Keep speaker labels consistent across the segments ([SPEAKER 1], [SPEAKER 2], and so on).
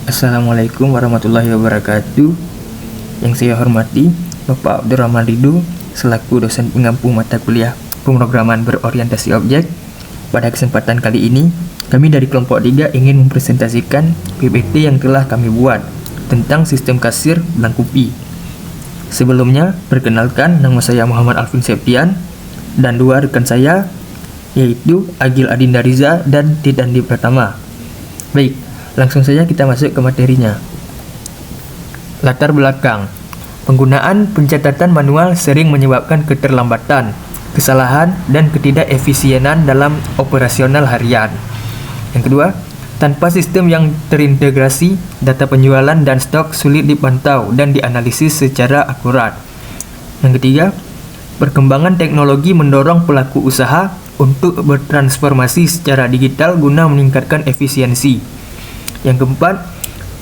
[SPEAKER 1] Assalamualaikum warahmatullahi wabarakatuh. Yang saya hormati Bapak Abdurrahman Ridho selaku dosen pengampu mata kuliah pemrograman berorientasi objek. Pada kesempatan kali ini, kami dari kelompok 3 ingin mempresentasikan PPT yang telah kami buat tentang sistem kasir Blankupi. Sebelumnya, perkenalkan, nama saya Muhammad Alvin Septian dan dua rekan saya yaitu Agil Adinda Riza dan Tidandi Pratama. Baik, langsung saja kita masuk ke materinya. Latar belakang. Penggunaan pencatatan manual sering menyebabkan keterlambatan, kesalahan, dan ketidakefisienan dalam operasional harian. Yang kedua, tanpa sistem yang terintegrasi, data penjualan dan stok sulit dipantau dan dianalisis secara akurat. Yang ketiga, perkembangan teknologi mendorong pelaku usaha untuk bertransformasi secara digital guna meningkatkan efisiensi. Yang keempat,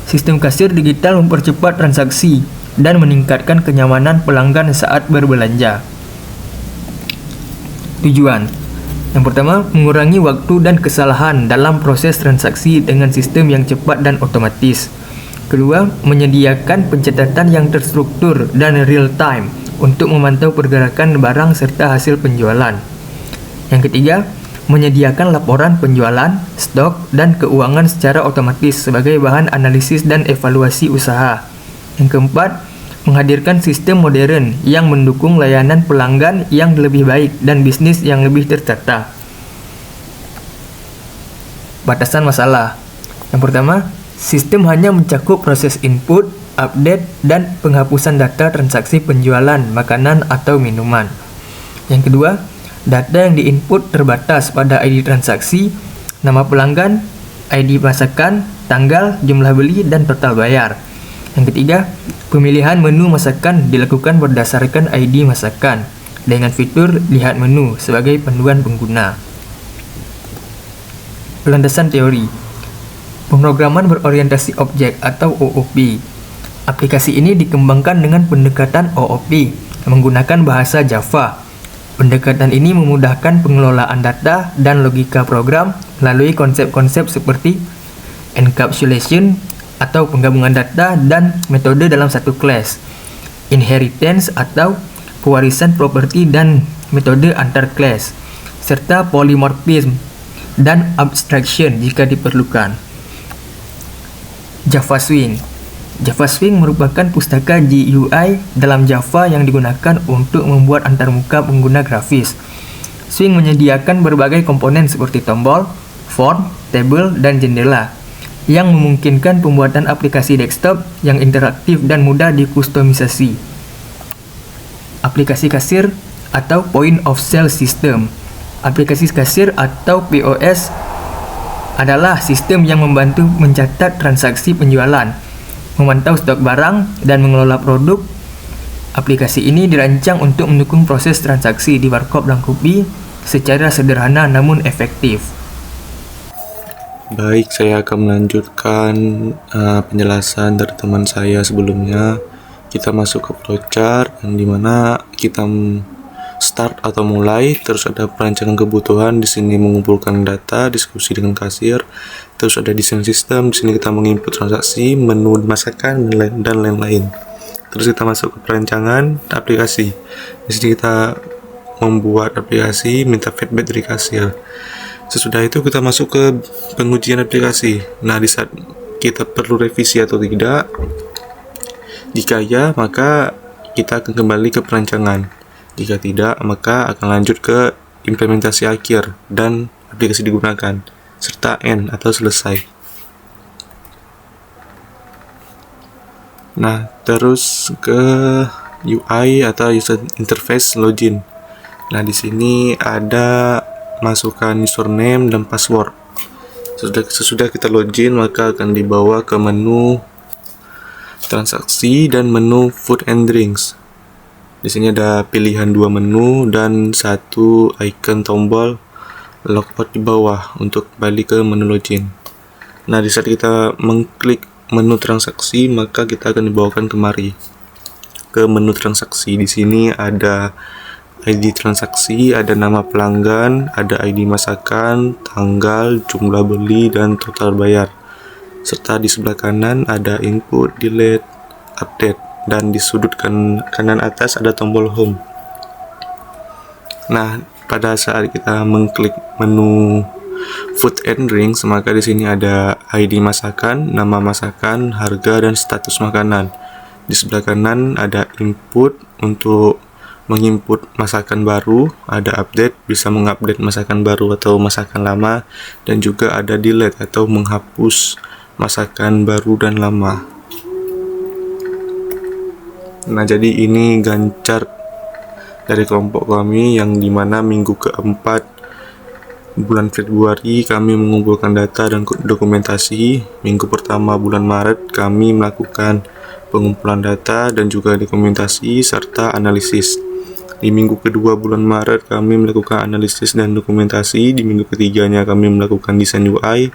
[SPEAKER 1] sistem kasir digital mempercepat transaksi dan meningkatkan kenyamanan pelanggan saat berbelanja. Tujuan. Yang pertama, mengurangi waktu dan kesalahan dalam proses transaksi dengan sistem yang cepat dan otomatis. Kedua, menyediakan pencatatan yang terstruktur dan real time untuk memantau pergerakan barang serta hasil penjualan. Yang ketiga, menyediakan laporan penjualan, stok, dan keuangan secara otomatis sebagai bahan analisis dan evaluasi usaha. Yang keempat, menghadirkan sistem modern yang mendukung layanan pelanggan yang lebih baik dan bisnis yang lebih tertata. Batasan masalah. Yang pertama, sistem hanya mencakup proses input, update, dan penghapusan data transaksi penjualan makanan atau minuman. Yang kedua, data yang diinput terbatas pada ID transaksi, nama pelanggan, ID masakan, tanggal, jumlah beli, dan total bayar. Yang ketiga, pemilihan menu masakan dilakukan berdasarkan ID masakan dengan fitur lihat menu sebagai panduan pengguna. Landasan teori. Pemrograman berorientasi objek atau OOP. Aplikasi ini dikembangkan dengan pendekatan OOP menggunakan bahasa Java. Pendekatan ini memudahkan pengelolaan data dan logika program melalui konsep-konsep seperti encapsulation atau penggabungan data dan metode dalam satu kelas, inheritance atau pewarisan properti dan metode antar kelas, serta polymorphism dan abstraction jika diperlukan. Java Swing. Java Swing merupakan pustaka GUI dalam Java yang digunakan untuk membuat antarmuka pengguna grafis. Swing menyediakan berbagai komponen seperti tombol, form, table, dan jendela yang memungkinkan pembuatan aplikasi desktop yang interaktif dan mudah dikustomisasi. Aplikasi kasir atau Point of Sale System. Aplikasi kasir atau POS adalah sistem yang membantu mencatat transaksi penjualan, memantau stok barang, dan mengelola produk. Aplikasi ini dirancang untuk mendukung proses transaksi di Warkop Blankupi secara sederhana namun efektif.
[SPEAKER 2] Baik, saya akan melanjutkan penjelasan dari teman saya sebelumnya. Kita masuk ke flowchart yang dimana kita start atau mulai, terus ada perancangan kebutuhan, di sini mengumpulkan data, diskusi dengan kasir, terus ada desain sistem, di sini kita menginput transaksi, menu masakan, dan lain-lain. Terus kita masuk ke perancangan aplikasi. Di sini kita membuat aplikasi, minta feedback dari kasir. Sesudah itu kita masuk ke pengujian aplikasi. Nah, di saat kita perlu revisi atau tidak, jika ya, maka kita akan kembali ke perancangan. Jika tidak, maka akan lanjut ke implementasi akhir dan aplikasi digunakan, serta end atau selesai. Nah, terus ke UI atau user interface login. Nah, di sini ada masukkan username dan password. Sesudah kita login, maka akan dibawa ke menu transaksi dan menu food and drinks. Di sini ada pilihan 2 menu dan 1 icon tombol logout di bawah untuk kembali ke menu login. Nah, di saat kita mengklik menu transaksi, maka kita akan dibawakan kemari ke menu transaksi. Di sini ada ID transaksi, ada nama pelanggan, ada ID masakan, tanggal, jumlah beli, dan total bayar. serta di sebelah kanan ada input, delete, update, dan di sudut kanan atas ada tombol home. Nah, pada saat kita mengklik menu food and drinks, maka di sini ada ID masakan, nama masakan, harga, dan status makanan. Di sebelah kanan ada input untuk menginput masakan baru, ada update, bisa mengupdate masakan baru atau masakan lama, dan juga ada delete atau menghapus masakan baru dan lama. Nah, jadi ini Gantt chart dari kelompok kami yang dimana minggu keempat bulan Februari kami mengumpulkan data dan dokumentasi. Minggu pertama bulan Maret kami melakukan pengumpulan data dan juga dokumentasi serta analisis. Di minggu kedua bulan Maret kami melakukan analisis dan dokumentasi. Di minggu ketiganya kami melakukan desain UI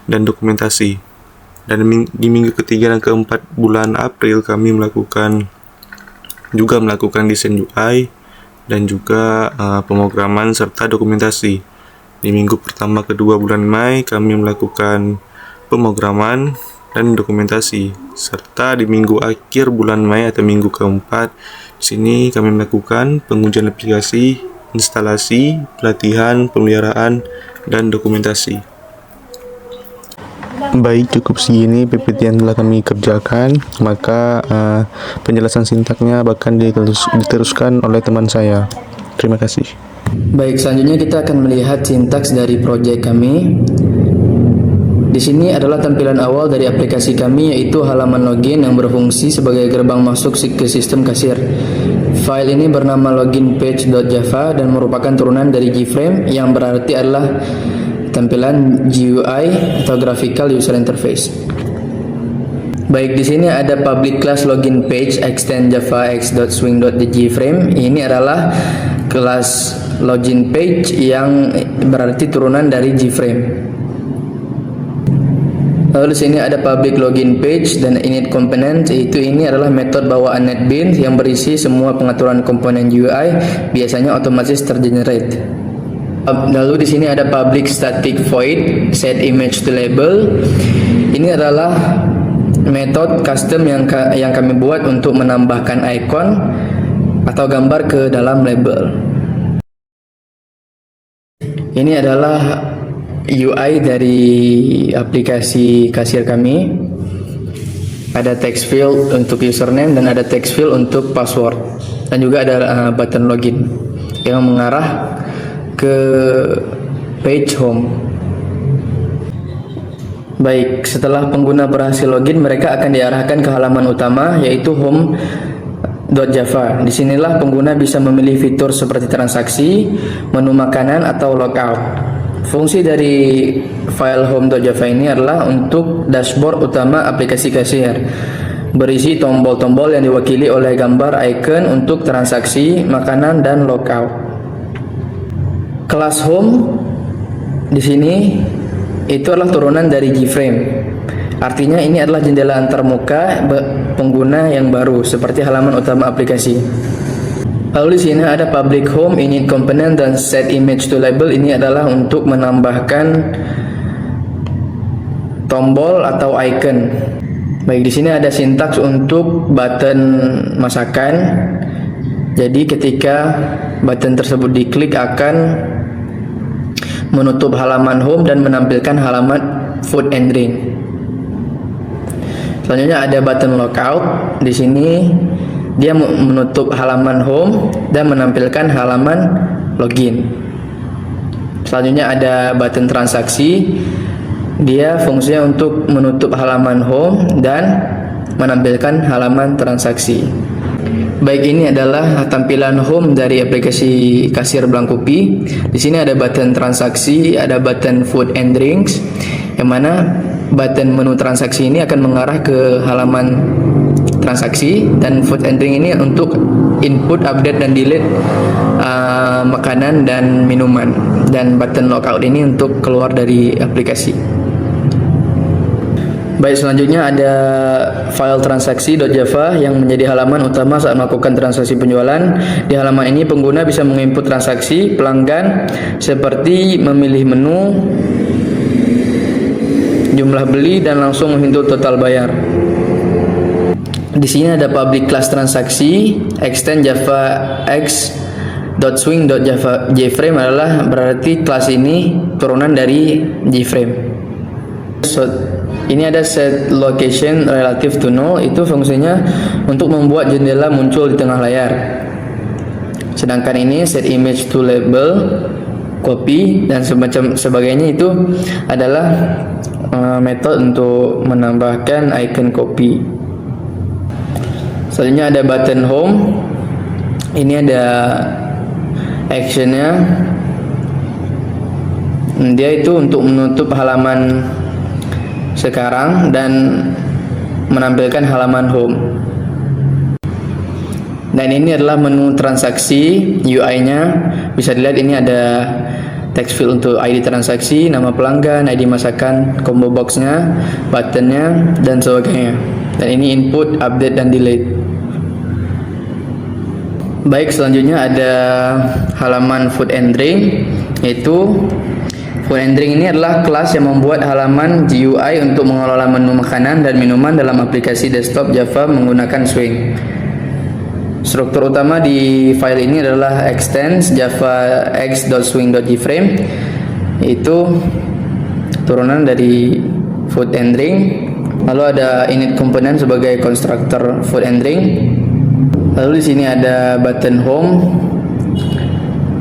[SPEAKER 2] dan dokumentasi. Dan di minggu ketiga dan keempat bulan April kami melakukan desain UI dan juga pemrograman serta dokumentasi. Di minggu pertama kedua bulan Mei kami melakukan pemrograman dan dokumentasi, serta di minggu akhir bulan Mei atau minggu keempat di sini kami melakukan pengujian aplikasi, instalasi, pelatihan, pemeliharaan, dan dokumentasi. Baik, cukup segini PPT yang telah kami kerjakan. Maka penjelasan sintaknya bahkan diteruskan oleh teman saya. Terima kasih.
[SPEAKER 3] Baik, selanjutnya kita akan melihat sintaks dari proyek kami. Di sini adalah tampilan awal dari aplikasi kami, yaitu halaman login yang berfungsi sebagai gerbang masuk ke sistem kasir. File ini bernama loginpage.java dan merupakan turunan dari GFrame yang berarti adalah tampilan GUI atau Graphical User Interface. Baik, di sini ada public class login page extend java x.swing.gframe. Ini adalah kelas login page yang berarti turunan dari GFrame. Lalu di sini ada public login page dan init component, yaitu ini adalah metode bawaan NetBeans yang berisi semua pengaturan komponen UI, biasanya otomatis tergenerate. Lalu di sini ada public static void set image to label. Ini adalah metode custom yang kami buat untuk menambahkan icon atau gambar ke dalam label. Ini adalah UI dari aplikasi kasir kami. Ada text field untuk username dan ada text field untuk password, dan juga ada button login yang mengarah ke page home. Baik, setelah pengguna berhasil login, mereka akan diarahkan ke halaman utama, yaitu home.java. Disinilah pengguna bisa memilih fitur seperti transaksi, menu makanan, atau logout. Fungsi dari file home.java ini adalah untuk dashboard utama aplikasi kasir, berisi tombol-tombol yang diwakili oleh gambar icon untuk transaksi, makanan, dan logout. Kelas home di sini itu adalah turunan dari GFrame. Artinya ini adalah jendela antarmuka pengguna yang baru seperti halaman utama aplikasi. Lalu di sini ada public home, init component, dan set image to label. Ini adalah untuk menambahkan tombol atau icon. Baik, di sini ada sintaks untuk button masakan. Jadi ketika button tersebut diklik akan menutup halaman home dan menampilkan halaman food and drink. Selanjutnya ada button logout. Di sini dia menutup halaman home dan menampilkan halaman login. Selanjutnya ada button transaksi. Dia fungsinya untuk menutup halaman home dan menampilkan halaman transaksi. Baik, ini adalah tampilan home dari aplikasi kasir Blangkopi. Di sini ada button transaksi, ada button food and drinks, yang mana button menu transaksi ini akan mengarah ke halaman transaksi, dan food and drink ini untuk input, update, dan delete makanan dan minuman, dan button logout ini untuk keluar dari aplikasi. Baik, selanjutnya ada file transaksi.java yang menjadi halaman utama saat melakukan transaksi penjualan. Di halaman ini pengguna bisa menginput transaksi pelanggan seperti memilih menu jumlah beli dan langsung menghitung total bayar. Di sini ada public class transaksi, extend Java X.swing.java JFrame adalah berarti kelas ini turunan dari JFrame. So, ini ada set location relative to null, itu fungsinya untuk membuat jendela muncul di tengah layar. Sedangkan ini set image to label, copy dan semacam sebagainya itu adalah metode untuk menambahkan icon copy. Selanjutnya ada button home. Ini ada actionnya. Dia itu untuk menutup halaman sekarang dan menampilkan halaman home. Dan ini adalah menu transaksi, UI-nya bisa dilihat. Ini ada text field untuk ID transaksi, nama pelanggan, ID masakan, combo box-nya, button-nya dan sebagainya. Dan ini input, update dan delete. Baik, selanjutnya ada halaman food and drink, yaitu food and drink ini adalah kelas yang membuat halaman GUI untuk mengelola menu makanan dan minuman dalam aplikasi desktop Java menggunakan Swing. Struktur utama di file ini adalah extends Java X.swing.jframe, itu turunan dari food and drink. Lalu ada init component sebagai konstruktor food and drink. Lalu di sini ada button home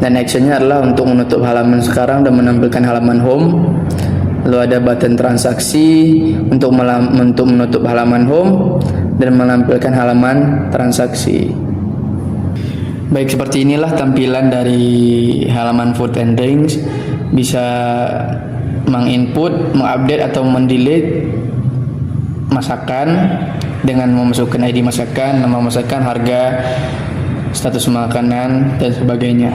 [SPEAKER 3] dan actionnya adalah untuk menutup halaman sekarang dan menampilkan halaman home. Lalu ada button transaksi untuk menutup halaman home dan menampilkan halaman transaksi. Baik, seperti inilah tampilan dari halaman food and drinks. Bisa menginput, mengupdate atau mendelete masakan dengan memasukkan ID masakan, nama masakan, harga, status makanan dan sebagainya.